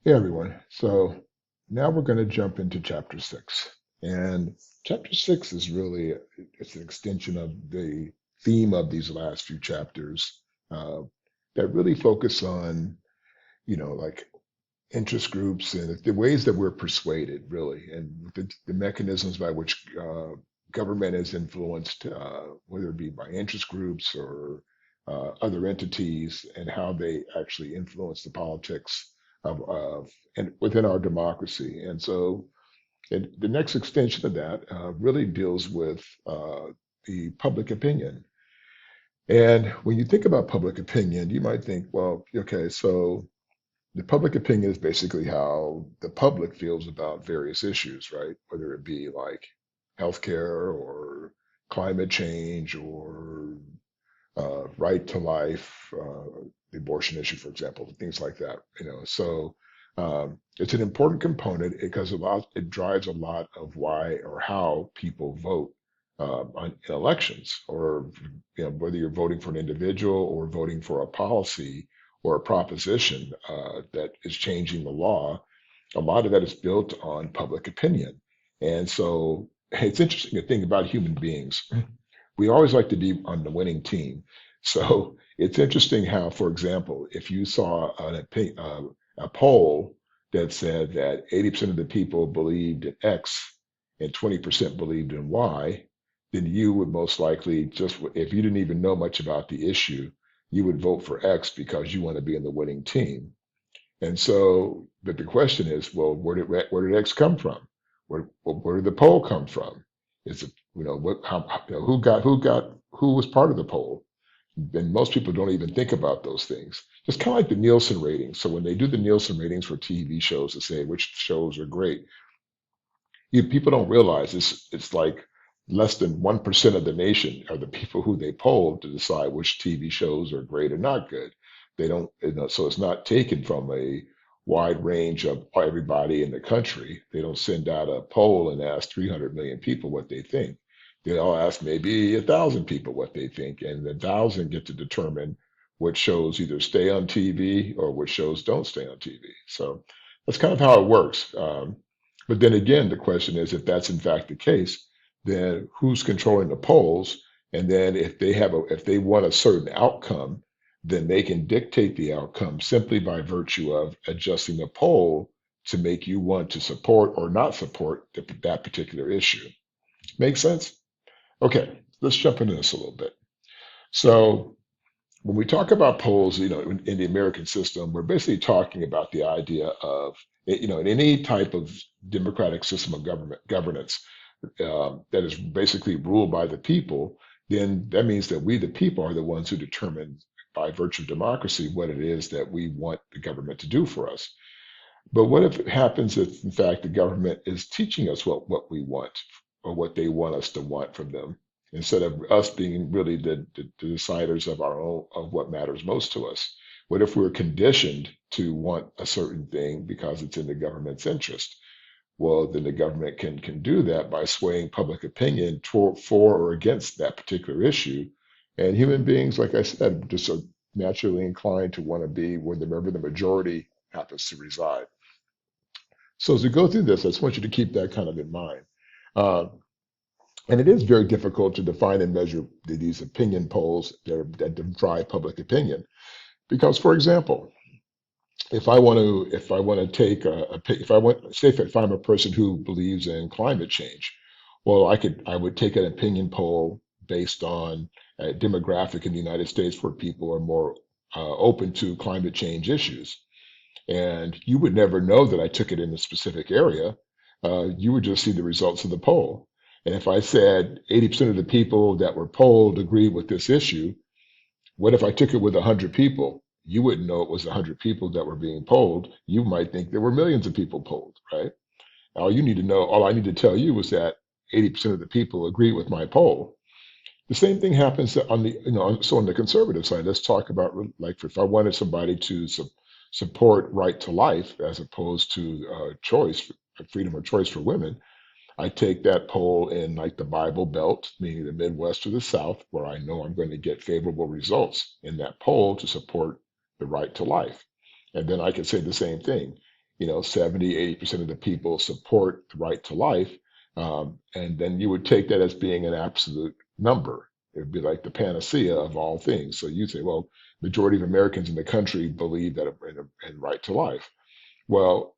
Hey everyone. So now we're going to jump into chapter six. And chapter six is really it's an extension of the theme of these last few chapters uh, that really focus on, like interest groups and the ways that we're persuaded, really, and the mechanisms by which government is influenced, whether it be by interest groups or other entities, and how they actually influence the politics of and within our democracy. And so, the next extension of that really deals with the public opinion. And when you think about public opinion, you might think, well, okay, so the public opinion is basically how the public feels about various issues, right? Whether it be like healthcare or climate change or right to life, the abortion issue, for example, things like that. So it's an important component because it drives a lot of why or how people vote in elections, or whether you're voting for an individual or voting for a policy or a proposition that is changing the law. A lot of that is built on public opinion, and so it's interesting to think about human beings. We always like to be on the winning team. So it's interesting how, for example, if you saw a poll that said that 80% of the people believed in X and 20% believed in Y, then you would most likely just, if you didn't even know much about the issue, you would vote for X because you want to be in the winning team. And so, but the question is, well, where did X come from? Where did the poll come from? Is it, who was part of the poll? And most people don't even think about those things. It's kind of like the Nielsen ratings. So when they do the Nielsen ratings for TV shows to say which shows are great, people don't realize it's like less than 1% of the nation are the people who they poll to decide which TV shows are great or not good. They don't, so it's not taken from a wide range of everybody in the country. They don't send out a poll and ask 300 million people what they think. They all ask maybe 1,000 people what they think, and the 1,000 get to determine which shows either stay on TV or which shows don't stay on TV. So that's kind of how it works. But then again, the question is, if that's in fact the case, then who's controlling the polls? And then if they want a certain outcome, then they can dictate the outcome simply by virtue of adjusting the poll to make you want to support or not support that particular issue. Make sense? Okay, let's jump into this a little bit. So when we talk about polls, in the American system, we're basically talking about the idea of, in any type of democratic system of governance that is basically ruled by the people, then that means that we, the people, are the ones who determine by virtue of democracy what it is that we want the government to do for us. But what if it happens if, in fact, the government is teaching us what we want or what they want us to want from them, instead of us being really the deciders of our own of what matters most to us? What if we're conditioned to want a certain thing because it's in the government's interest? Well, then the government can do that by swaying public opinion for or against that particular issue. And human beings, like I said, just are naturally inclined to want to be wherever the majority happens to reside. So as we go through this, I just want you to keep that kind of in mind. Uh, and it is very difficult to define and measure these opinion polls that drive public opinion. Because, for example, if I want to take if I want, say, if I'm a person who believes in climate change, well, I would take an opinion poll based on a demographic in the United States where people are more open to climate change issues. And you would never know that I took it in a specific area. You would just see the results of the poll. And if I said 80% of the people that were polled agree with this issue, what if I took it with 100 people? You wouldn't know it was 100 people that were being polled. You might think there were millions of people polled, right? All I need to tell you is that 80% of the people agree with my poll. The same thing happens on so on the conservative side. Let's talk about, like, if I wanted somebody to support right to life as opposed to choice, freedom of choice for women, I take that poll in, like, the Bible Belt, meaning the Midwest or the South, where I know I'm going to get favorable results in that poll to support the right to life. And then I can say the same thing. 70, 80% of the people support the right to life, and then you would take that as being an absolute number. It would be like the panacea of all things. So you'd say, well, majority of Americans in the country believe that in right to life. Well,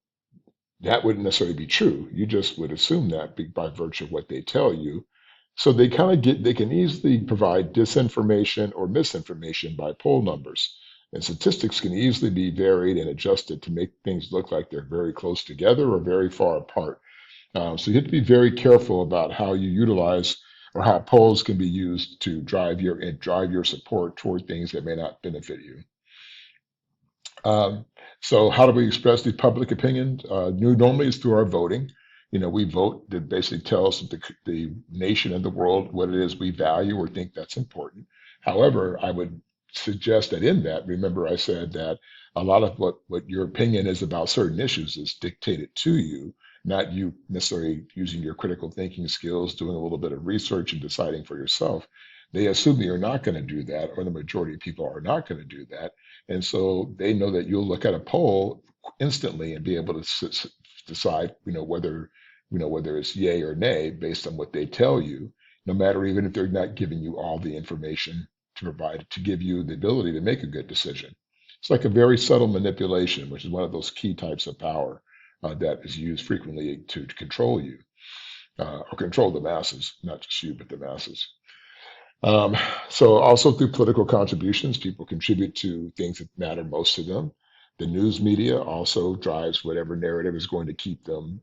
that wouldn't necessarily be true. You just would assume that by virtue of what they tell you. So they can easily provide disinformation or misinformation by poll numbers. And statistics can easily be varied and adjusted to make things look like they're very close together or very far apart. So you have to be very careful about how you utilize or how polls can be used to drive your support toward things that may not benefit you. Um, so how do we express the public opinion? Normally it's through our voting. We vote that basically tells the nation and the world what it is we value or think that's important. However, I would suggest that in that, remember I said that a lot of what your opinion is about certain issues is dictated to you, not you necessarily using your critical thinking skills, doing a little bit of research and deciding for yourself. They assume that you're not going to do that, or the majority of people are not going to do that. And so they know that you'll look at a poll instantly and be able to decide, whether it's yay or nay based on what they tell you, no matter even if they're not giving you all the information to provide to give you the ability to make a good decision. It's like a very subtle manipulation, which is one of those key types of power that is used frequently to control you or control the masses, not just you, but the masses. Um, so also through political contributions, people contribute to things that matter most to them. The news media also drives whatever narrative is going to keep them,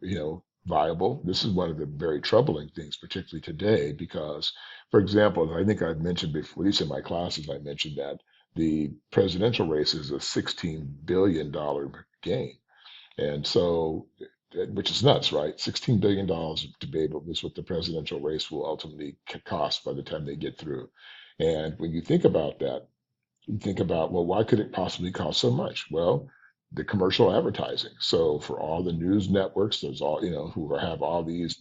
viable. This is one of the very troubling things, particularly today, because, for example, I think I've mentioned before, at least in my classes, I mentioned that the presidential race is a $16 billion gain. And so, which is nuts, right? $16 billion to be able, this is what the presidential race will ultimately cost by the time they get through. And when you think about that, you think about, well, why could it possibly cost so much? Well, the commercial advertising. So for all the news networks, there's all, who have all these,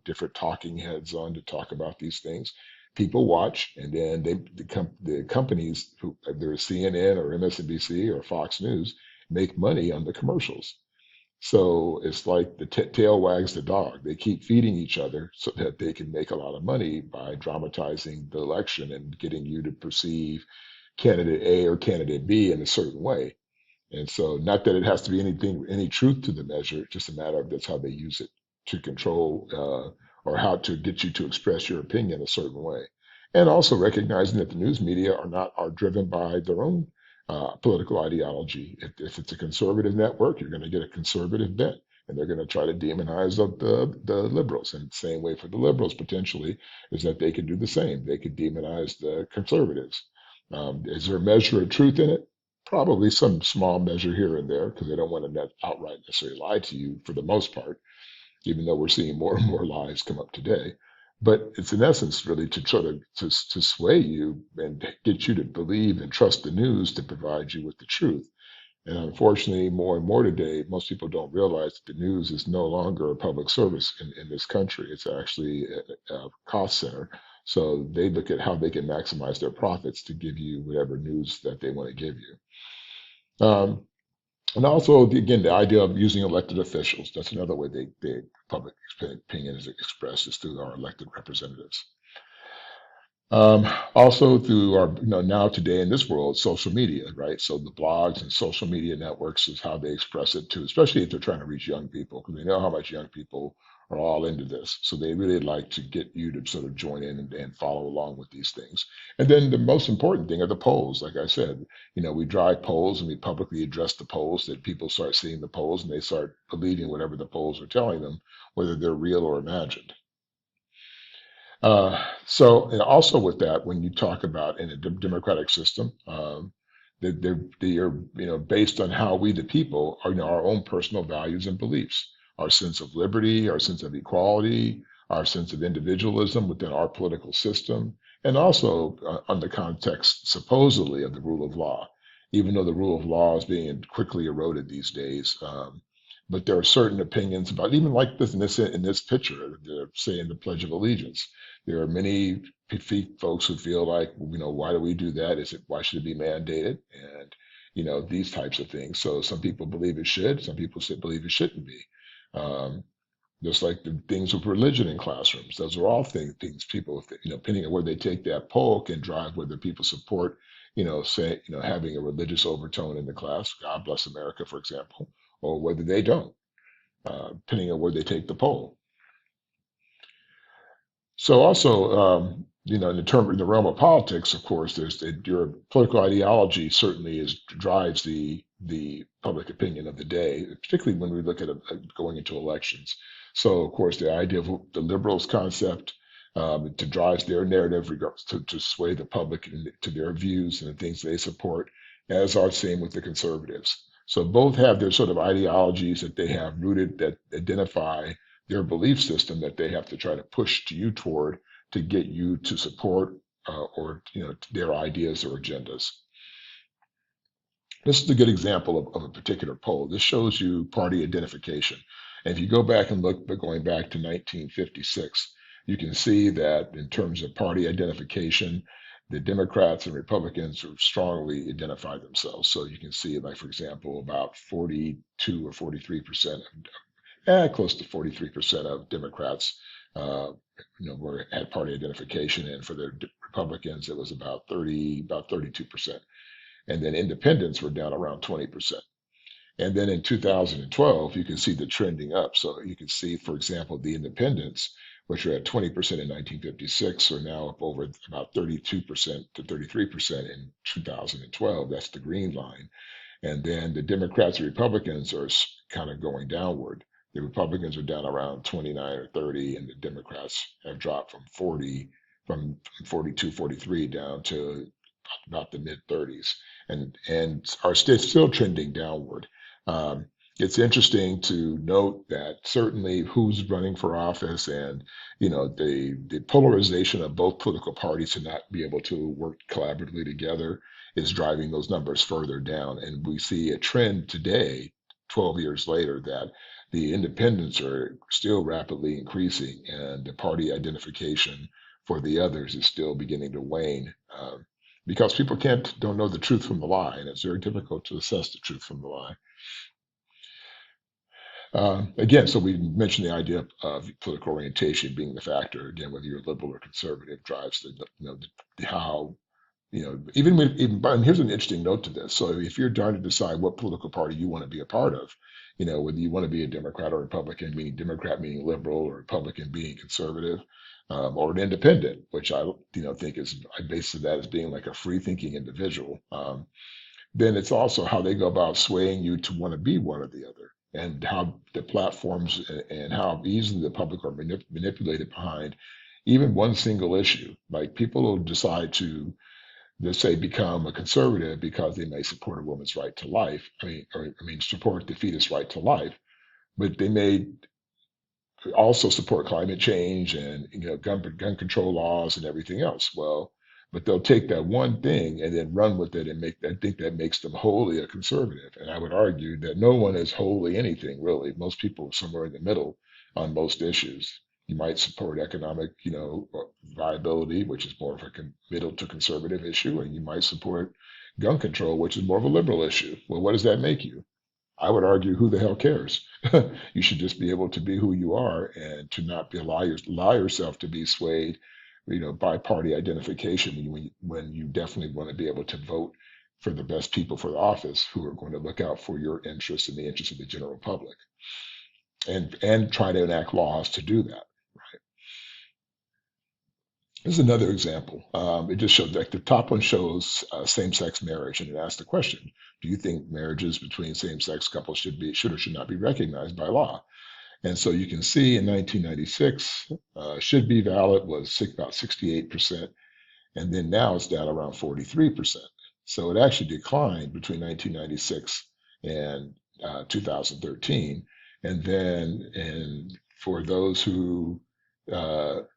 different talking heads on to talk about these things. People watch, and then the companies, who either CNN or MSNBC or Fox News, make money on the commercials. So it's like the tail wags the dog. They keep feeding each other so that they can make a lot of money by dramatizing the election and getting you to perceive candidate A or candidate B in a certain way. And so, not that it has to be any truth to the measure, it's just a matter of that's how they use it to control or how to get you to express your opinion a certain way. And also recognizing that the news media are driven by their own political ideology. If it's a conservative network, you're going to get a conservative bent, and they're going to try to demonize the liberals. And the same way for the liberals potentially is that they could do the same. They could demonize the conservatives. Is there a measure of truth in it? Probably some small measure here and there, because they don't want to outright necessarily lie to you for the most part, even though we're seeing more and more lies come up today. But it's in essence really to try to sway you and get you to believe and trust the news to provide you with the truth. And unfortunately, more and more today, most people don't realize that the news is no longer a public service in this country. It's actually a cost center. So they look at how they can maximize their profits to give you whatever news that they want to give you. Um, and also, again, the idea of using elected officials. That's another way public opinion is expressed is through our elected representatives. Also through our, now today in this world, social media, right? So the blogs and social media networks is how they express it too, especially if they're trying to reach young people, because they know how much young people are all into this. So they really like to get you to sort of join in and follow along with these things. And then the most important thing are the polls. Like I said, we drive polls and we publicly address the polls, that people start seeing the polls and they start believing whatever the polls are telling them, whether they're real or imagined. So, and also with that, when you talk about in a democratic system, that they are, based on how we, the people, are, our own personal values and beliefs, our sense of liberty, our sense of equality, our sense of individualism within our political system, and also on the context supposedly of the rule of law, even though the rule of law is being quickly eroded these days. But there are certain opinions about even like this picture, they're saying the Pledge of Allegiance. There are many folks who feel like, why do we do that? Why should it be mandated? And these types of things. So some people believe it should, some people believe it shouldn't be. Um, just like the things with religion in classrooms, those are all things people, depending on where they take that poll, can drive whether people support, say, having a religious overtone in the class, God bless America, for example, or whether they don't, depending on where they take the poll. So also, in the realm of politics, of course, your political ideology certainly drives the public opinion of the day, particularly when we look at going into elections. So, of course, the idea of the liberals concept to drives their narrative, regards to sway the public to their views and the things they support, as are same with the conservatives. So both have their sort of ideologies that they have rooted that identify their belief system that they have to try to push to you toward to get you to support or their ideas or agendas. This is a good example of a particular poll. This shows you party identification. And if you go back and look, but going back to 1956, you can see that in terms of party identification, the Democrats and Republicans strongly identify themselves. So you can see, like, for example, about 42 or 43%, close to 43% of Democrats, had party identification, and for the Republicans, it was about 32%, and then independents were down around 20%. And then in 2012, you can see the trending up. So you can see, for example, the independents, which were at 20% in 1956, are now up over about 32% to 33% in 2012. That's the green line. And then the Democrats and Republicans are kind of going downward. The Republicans are down around 29 or 30, and the Democrats have dropped from 42, 43 down to about the mid 30s, and are still trending downward. Um, it's interesting to note that certainly who's running for office and the polarization of both political parties to not be able to work collaboratively together is driving those numbers further down. And we see a trend today, 12 years later, that the independents are still rapidly increasing and the party identification for the others is still beginning to wane. Because people don't know the truth from the lie, and it's very difficult to assess the truth from the lie. Again, so we mentioned the idea of political orientation being the factor. Again, whether you're liberal or conservative drives how and here's an interesting note to this. So if you're trying to decide what political party you want to be a part of, whether you want to be a Democrat or Republican, meaning Democrat meaning liberal or Republican being conservative, or an independent, which I think I base that as being like a free thinking individual. Then it's also how they go about swaying you to want to be one or the other, and how the platforms and how easily the public are manipulated behind even one single issue. Like people will decide to, let's say, become a conservative because they may support a woman's right to life. Support the fetus right to life, but they may also support climate change and gun control laws and everything else. Well, but they'll take that one thing and then run with it and think that makes them wholly a conservative. And I would argue that no one is wholly anything really. Most people are somewhere in the middle on most issues. You might support economic, viability, which is more of a middle to conservative issue, and you might support gun control, which is more of a liberal issue. Well, what does that make you? I would argue, who the hell cares? You should just be able to be who you are and to not allow yourself to be swayed, by party identification when you definitely want to be able to vote for the best people for the office who are going to look out for your interests and the interests of the general public, and try to enact laws to do that. This is another example. It just shows, like, the top one shows same-sex marriage, and it asks the question: do you think marriages between same-sex couples should or should not be recognized by law? And so you can see in 1996, should be valid was about 68%, and then now it's down around 43%. So it actually declined between 1996 and 2013, and then for those who let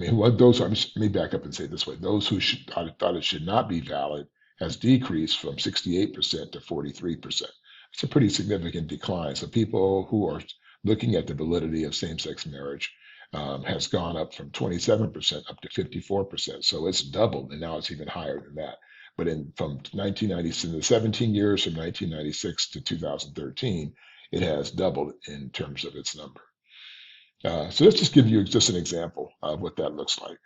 me back up and say it this way: those who thought it should not be valid has decreased from 68% to 43%. It's a pretty significant decline. So people who are looking at the validity of same-sex marriage has gone up from 27% up to 54%. So it's doubled, and now it's even higher than that. But from 1990 in the 17 years from 1996 to 2013, it has doubled in terms of its number. So let's just give you just an example of what that looks like.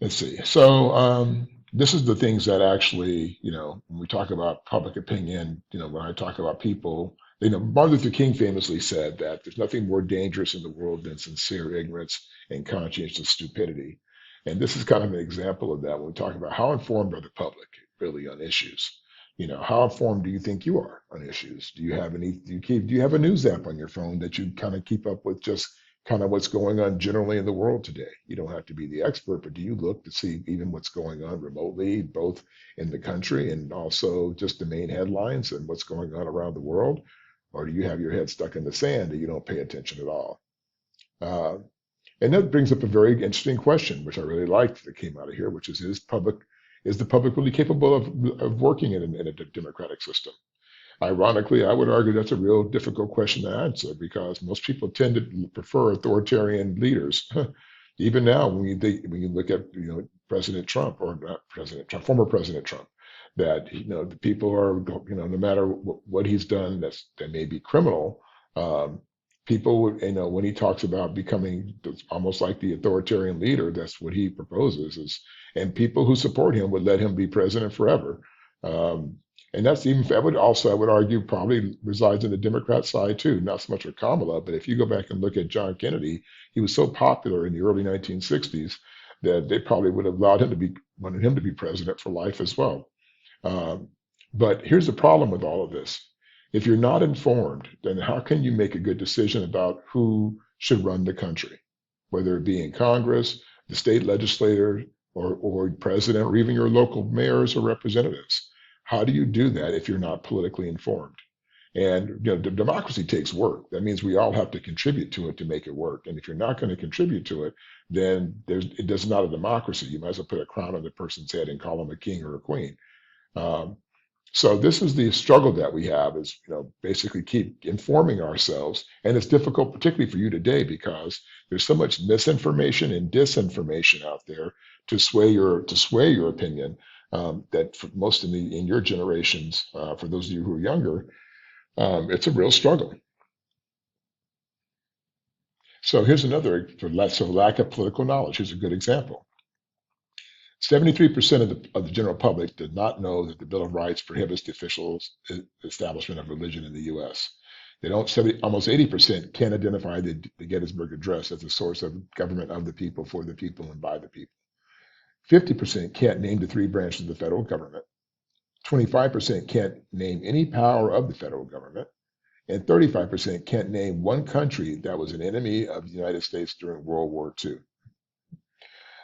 Let's see. So this is the things that actually, when we talk about public opinion, when I talk about people, Martin Luther King famously said that there's nothing more dangerous in the world than sincere ignorance and conscientious stupidity. And this is kind of an example of that when we talk about how informed are the public really on issues. How informed do you think you are on issues? Do you have do you have a news app on your phone that you kind of keep up with just kind of what's going on generally in the world today? You don't have to be the expert, but do you look to see even what's going on remotely, both in the country and also just the main headlines and what's going on around the world? Or do you have your head stuck in the sand and you don't pay attention at all? Uh, and that brings up a very interesting question, which I really liked that came out of here, which is the public really capable of working in a democratic system? Ironically, I would argue that's a real difficult question to answer because most people tend to prefer authoritarian leaders. Even now, when you look at President Trump or not President Trump, former President Trump, that the people are no matter what he's done that may be criminal, um, people when he talks about becoming almost like the authoritarian leader, that's what he proposes is, and people who support him would let him be president forever. Um, and that's even, I would argue, probably resides in the Democrat side too, not so much with Kamala, but if you go back and look at John Kennedy, he was so popular in the early 1960s that they probably would have wanted him to be president for life as well. Um, but here's the problem with all of this. If you're not informed, then how can you make a good decision about who should run the country, whether it be in Congress, the state legislator, or president, or even your local mayors or representatives? How do you do that if you're not politically informed? And democracy takes work. That means we all have to contribute to it to make it work. And if you're not going to contribute to it, then it's not a democracy. You might as well put a crown on the person's head and call them a king or a queen. Um, so this is the struggle that we have is, basically keep informing ourselves. And it's difficult, particularly for you today, because there's so much misinformation and disinformation out there to sway your opinion, that for most in your generations, for those of you who are younger, it's a real struggle. So here's another so lack of political knowledge. Here's a good example. 73% of the general public did not know that the Bill of Rights prohibits the official establishment of religion in the U.S. Almost 80% can't identify the Gettysburg Address as a source of government of the people, for the people, and by the people. 50% can't name the three branches of the federal government. 25% can't name any power of the federal government. And 35% can't name one country that was an enemy of the United States during World War II.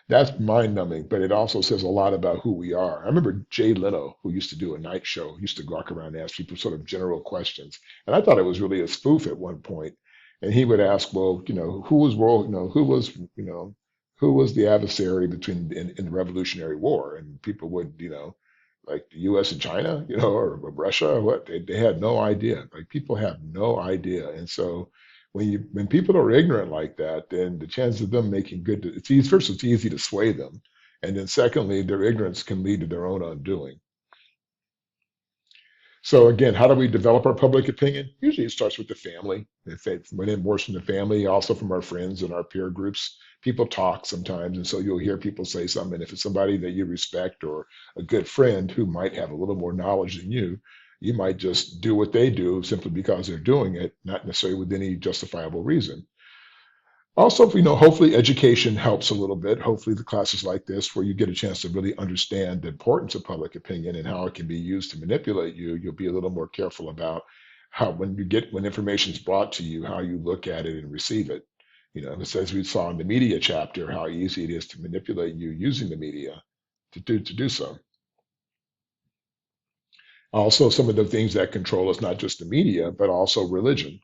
That's mind numbing, but it also says a lot about who we are. I remember Jay Leno, who used to do a night show, used to walk around and ask people sort of general questions. And I thought it was really a spoof at one point. And he would ask, well, who was the adversary in the Revolutionary War? And people would, like the US and China, or Russia, or what? They had no idea. Like people have no idea. And so when people are ignorant like that, then the chance of them making it's easy. First, it's easy to sway them, and then secondly, their ignorance can lead to their own undoing. So again, how do we develop our public opinion? Usually, it starts with the family. If it's when it more from the family, also from our friends and our peer groups. People talk sometimes, and so you'll hear people say something. And if it's somebody that you respect or a good friend who might have a little more knowledge than you might just do what they do simply because they're doing it, not necessarily with any justifiable reason. Also, hopefully education helps a little bit. Hopefully the classes like this, where you get a chance to really understand the importance of public opinion and how it can be used to manipulate you, you'll be a little more careful about how, when information is brought to you, how you look at it and receive it. As we saw in the media chapter, how easy it is to manipulate you using the media to do so. Also, some of the things that control us, not just the media, but also religion.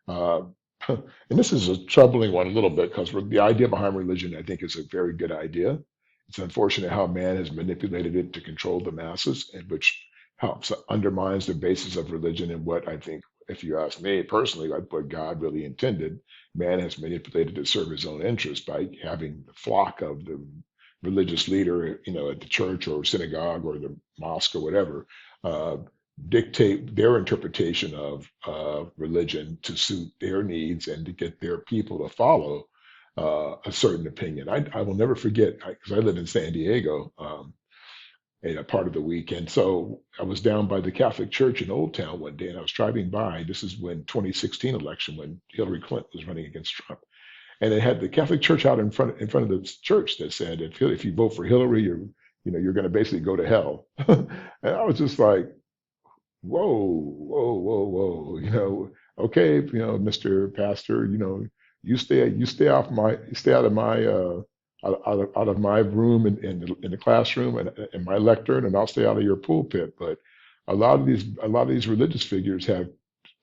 Uh, and this is a troubling one a little bit because the idea behind religion, I think, is a very good idea. It's unfortunate how man has manipulated it to control the masses, and which helps undermines the basis of religion and what I think, if you ask me personally, like what God really intended. Man has manipulated to serve his own interest by having the flock of religious leader, at the church or synagogue or the mosque or whatever, uh, dictate their interpretation of religion to suit their needs and to get their people to follow a certain opinion. I will never forget, because I live in San Diego, in a part of the week. And so I was down by the Catholic Church in Old Town one day, and I was driving by. This is when 2016 election, when Hillary Clinton was running against Trump, and they had the Catholic Church out in front of the church that said, if you vote for Hillary, you're going to basically go to hell. And I was just like, whoa, whoa, whoa, whoa, okay, Mr. Pastor, you stay out of my out of my room in the classroom and my lectern, and I'll stay out of your pulpit. But a lot of these religious figures have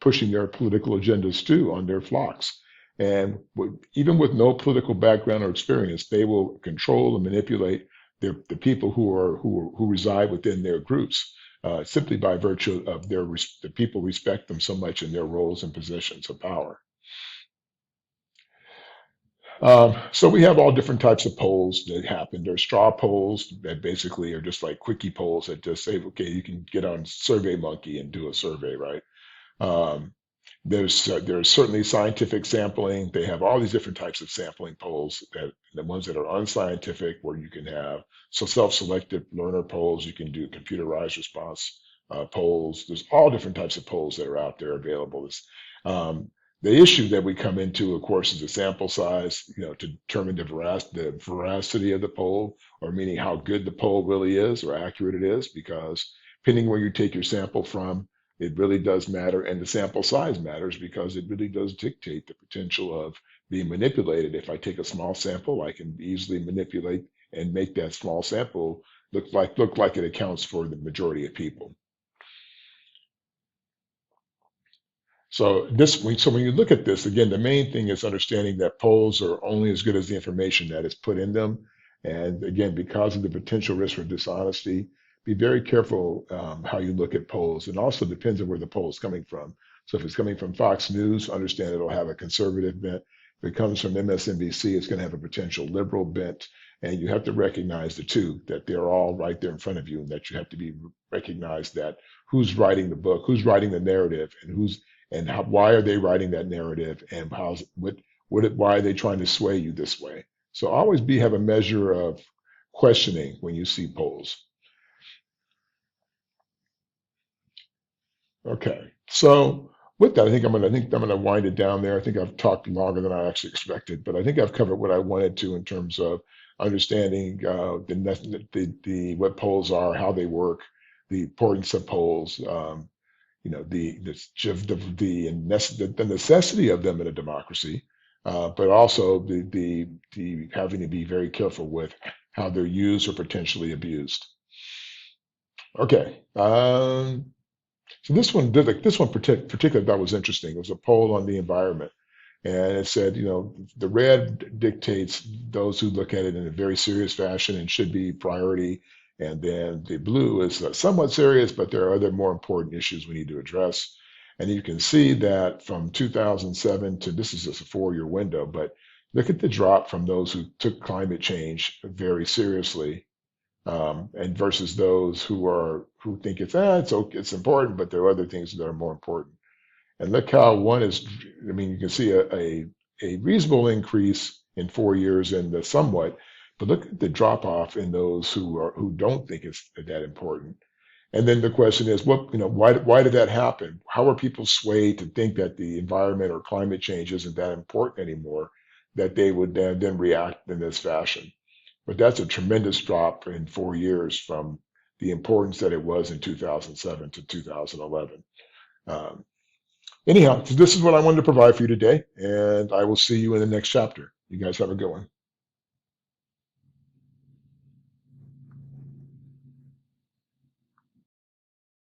pushing their political agendas too on their flocks. And even with no political background or experience, they will control and manipulate the people who reside within their groups, simply by virtue of the people respect them so much in their roles and positions of power. So we have all different types of polls that happen. There's straw polls that basically are just like quickie polls that just say, okay, you can get on SurveyMonkey and do a survey, right? Um, there's certainly scientific sampling. They have all these different types of sampling polls, that the ones that are unscientific, where you can have self-selected learner polls. You can do computerized response polls. There's all different types of polls that are out there available. Um, the issue that we come into, of course, is the sample size. To determine the veracity of the poll, or meaning how good the poll really is or accurate it is, because depending where you take your sample from, it really does matter, and the sample size matters because it really does dictate the potential of being manipulated. If I take a small sample, I can easily manipulate and make that small sample look like it accounts for the majority of people. So when you look at this again, the main thing is understanding that polls are only as good as the information that is put in them. And again, because of the potential risk for dishonesty, be very careful how you look at polls. And also depends on where the poll is coming from. So if it's coming from Fox News, understand it'll have a conservative bent. If it comes from MSNBC, it's going to have a potential liberal bent. And you have to recognize the two, that they're all right there in front of you, and that you have to be recognized that who's writing the book, who's writing the narrative, why are they writing that narrative, and why are they trying to sway you this way. So always have a measure of questioning when you see polls. Okay, so with that, I think I'm gonna wind it down there. I think I've talked longer than I actually expected, but I think I've covered what I wanted to in terms of understanding what polls are, how they work, the importance of polls, the necessity of them in a democracy, but also the having to be very careful with how they're used or potentially abused. Okay. So this one particularly I thought was interesting. It was a poll on the environment, and it said, the red dictates those who look at it in a very serious fashion and should be priority, and then the blue is somewhat serious, but there are other more important issues we need to address. And you can see that from 2007 to, this is just a 4-year window, but look at the drop from those who took climate change very seriously, and versus those who think it's important, but there are other things that are more important. And look how one is. I mean, you can see a reasonable increase in 4 years in the somewhat, but look at the drop off in those who don't think it's that important. And then the question is, why did that happen? How are people swayed to think that the environment or climate change isn't that important anymore, that they would then react in this fashion? But that's a tremendous drop in 4 years from the importance that it was in 2007 to 2011. Um, Anyhow, so this is what I wanted to provide for you today, and I will see you in the next chapter. You guys have a good one.